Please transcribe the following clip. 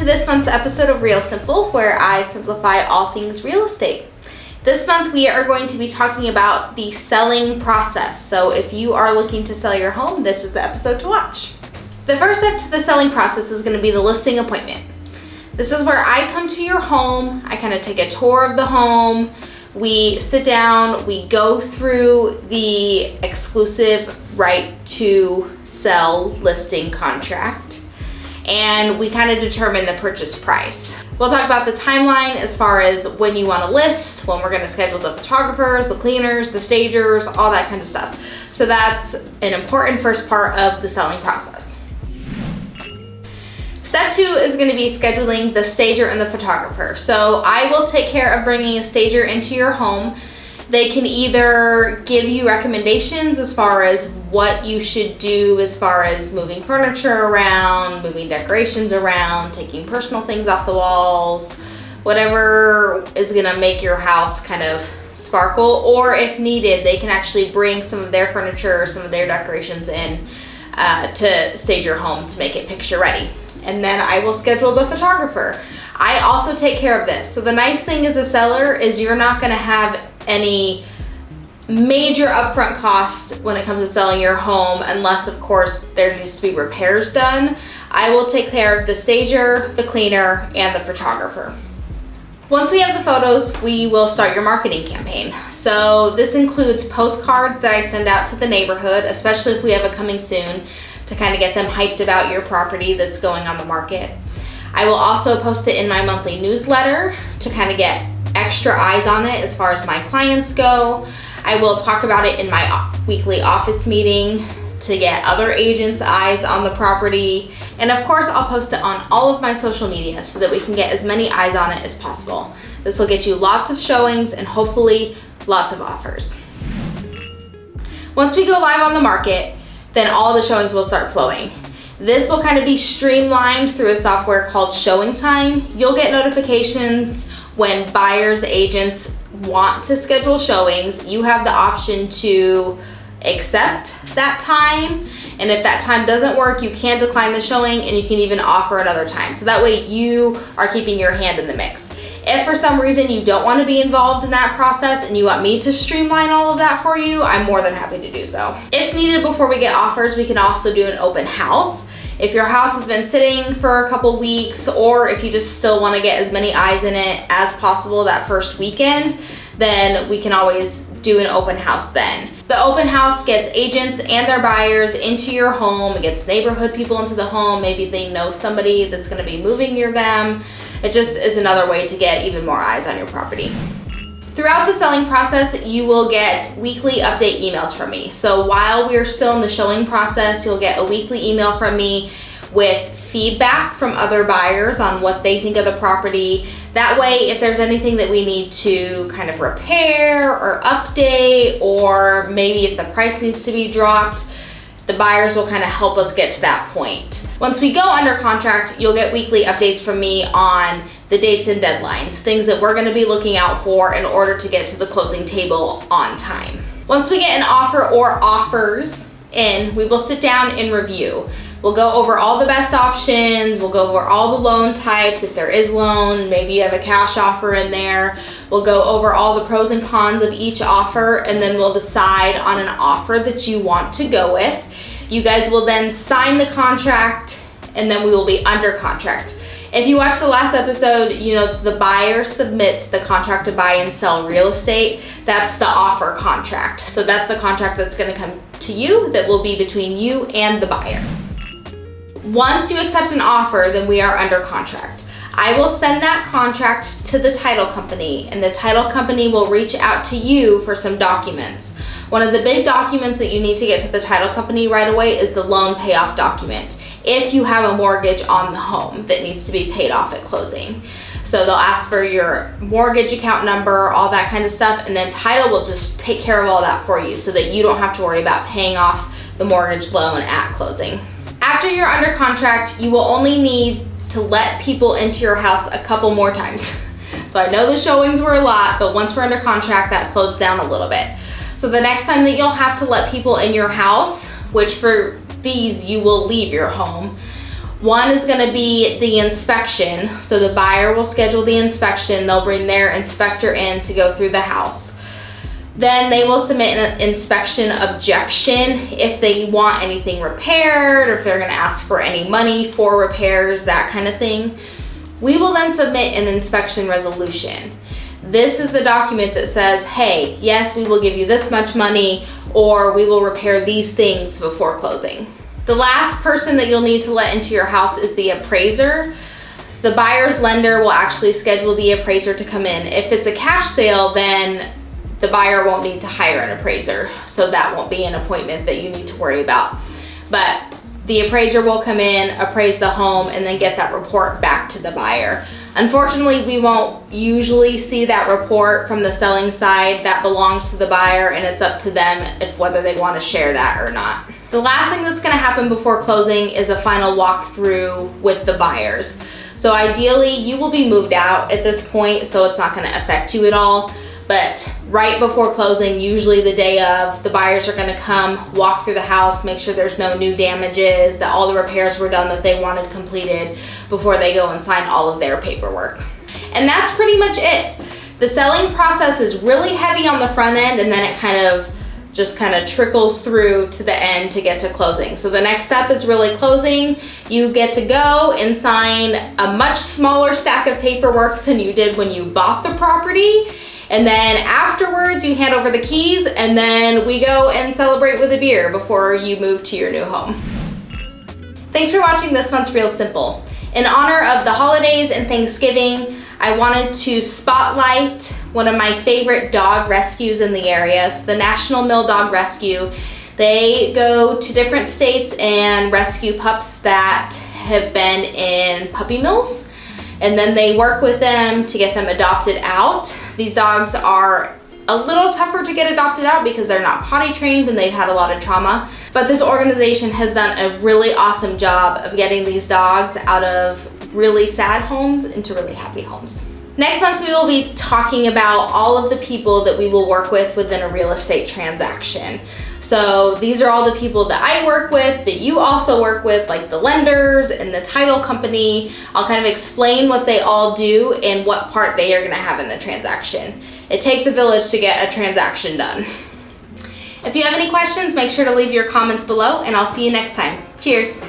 to this month's episode of Real Simple, where I simplify all things real estate. This month we are going to be talking about the selling process. So if you are looking to sell your home, this is the episode to watch. The first step to the selling process is going to be the listing appointment. This is where I come to your home, I kind of take a tour of the home, we sit down, we go through the exclusive right to sell listing contract, and we kind of determine the purchase price. We'll talk about the timeline as far as when you want to list, when we're going to schedule the photographers, the cleaners, the stagers, all that kind of stuff. So that's an important first part of the selling process. Step 2 is going to be scheduling the stager and the photographer. So I will take care of bringing a stager into your home. They can either give you recommendations as far as what you should do as far as moving furniture around, moving decorations around, taking personal things off the walls, whatever is gonna make your house kind of sparkle, or if needed, they can actually bring some of their furniture, some of their decorations in to stage your home to make it picture ready. And then I will schedule the photographer. I also take care of this. So the nice thing as a seller is you're not gonna have any major upfront costs when it comes to selling your home, unless of course there needs to be repairs done. I will take care of the stager, the cleaner, and the photographer. Once we have the photos, we will start your marketing campaign. So this includes postcards that I send out to the neighborhood, especially if we have a coming soon, to kind of get them hyped about your property that's going on the market. I will also post it in my monthly newsletter to kind of get extra eyes on it as far as my clients go. I will talk about it in my weekly office meeting to get other agents' eyes on the property. And of course, I'll post it on all of my social media so that we can get as many eyes on it as possible. This will get you lots of showings and hopefully lots of offers. Once we go live on the market, then all the showings will start flowing. This will kind of be streamlined through a software called Showing Time. You'll get notifications when buyers, agents want to schedule showings. You have the option to accept that time, and if that time doesn't work, you can decline the showing and you can even offer another time. So that way you are keeping your hand in the mix. If for some reason you don't want to be involved in that process and you want me to streamline all of that for you, I'm more than happy to do so. If needed, before we get offers, we can also do an open house. If your house has been sitting for a couple weeks, or if you just still want to get as many eyes in it as possible that first weekend, then we can always do an open house then. The open house gets agents and their buyers into your home. It gets neighborhood people into the home. Maybe they know somebody that's going to be moving near them. It just is another way to get even more eyes on your property. Throughout the selling process, you will get weekly update emails from me. So while we're still in the showing process, you'll get a weekly email from me with feedback from other buyers on what they think of the property. That way, if there's anything that we need to kind of repair or update, or maybe if the price needs to be dropped, the buyers will kind of help us get to that point. Once we go under contract, you'll get weekly updates from me on the dates and deadlines, things that we're going to be looking out for in order to get to the closing table on time. Once we get an offer or offers in, we will sit down and review. We'll go over all the best options. We'll go over all the loan types. If there is loan, maybe you have a cash offer in there. We'll go over all the pros and cons of each offer, and then we'll decide on an offer that you want to go with. You guys will then sign the contract, and then we will be under contract. If you watched the last episode, you know the buyer submits the contract to buy and sell real estate. That's the offer contract. So that's the contract that's going to come to you that will be between you and the buyer. Once you accept an offer, then we are under contract. I will send that contract to the title company, and the title company will reach out to you for some documents. One of the big documents that you need to get to the title company right away is the loan payoff document, if you have a mortgage on the home that needs to be paid off at closing. So they'll ask for your mortgage account number, all that kind of stuff, and then title will just take care of all that for you so that you don't have to worry about paying off the mortgage loan at closing. After you're under contract, you will only need to let people into your house a couple more times. So I know the showings were a lot, but once we're under contract, that slows down a little bit. So the next time that you'll have to let people in your house, which for these you will leave your home, One is going to be the inspection. So the buyer will schedule the inspection. They'll bring their inspector in to go through the house. Then they will submit an inspection objection if they want anything repaired, or if they're going to ask for any money for repairs, that kind of thing. We will then submit an inspection resolution. This is the document that says, hey, yes, we will give you this much money, or we will repair these things before closing. The last person that you'll need to let into your house is the appraiser. The buyer's lender will actually schedule the appraiser to come in. If it's a cash sale, then the buyer won't need to hire an appraiser, so that won't be an appointment that you need to worry about. But the appraiser will come in, appraise the home, and then get that report back to the buyer. Unfortunately, we won't usually see that report from the selling side. That belongs to the buyer, and it's up to them if whether they want to share that or not. The last thing that's going to happen before closing is a final walkthrough with the buyers. So ideally, you will be moved out at this point, so it's not going to affect you at all. But right before closing, usually the day of, the buyers are going to come, walk through the house, make sure there's no new damages, that all the repairs were done that they wanted completed before they go and sign all of their paperwork. And that's pretty much it. The selling process is really heavy on the front end, and then it kind of trickles through to the end to get to closing. So the next step is really closing. You get to go and sign a much smaller stack of paperwork than you did when you bought the property. And then afterwards you hand over the keys, and then we go and celebrate with a beer before you move to your new home. Thanks for watching this month's Real Simple. In honor of the holidays and Thanksgiving, I wanted to spotlight one of my favorite dog rescues in the area, so the National Mill Dog Rescue. They go to different states and rescue pups that have been in puppy mills, and then they work with them to get them adopted out. These dogs are a little tougher to get adopted out because they're not potty trained and they've had a lot of trauma. But this organization has done a really awesome job of getting these dogs out of really sad homes into really happy homes. Next month, we will be talking about all of the people that we will work with within a real estate transaction. So these are all the people that I work with, that you also work with, like the lenders and the title company. I'll kind of explain what they all do and what part they are going to have in the transaction. It takes a village to get a transaction done. If you have any questions, make sure to leave your comments below, and I'll see you next time. Cheers.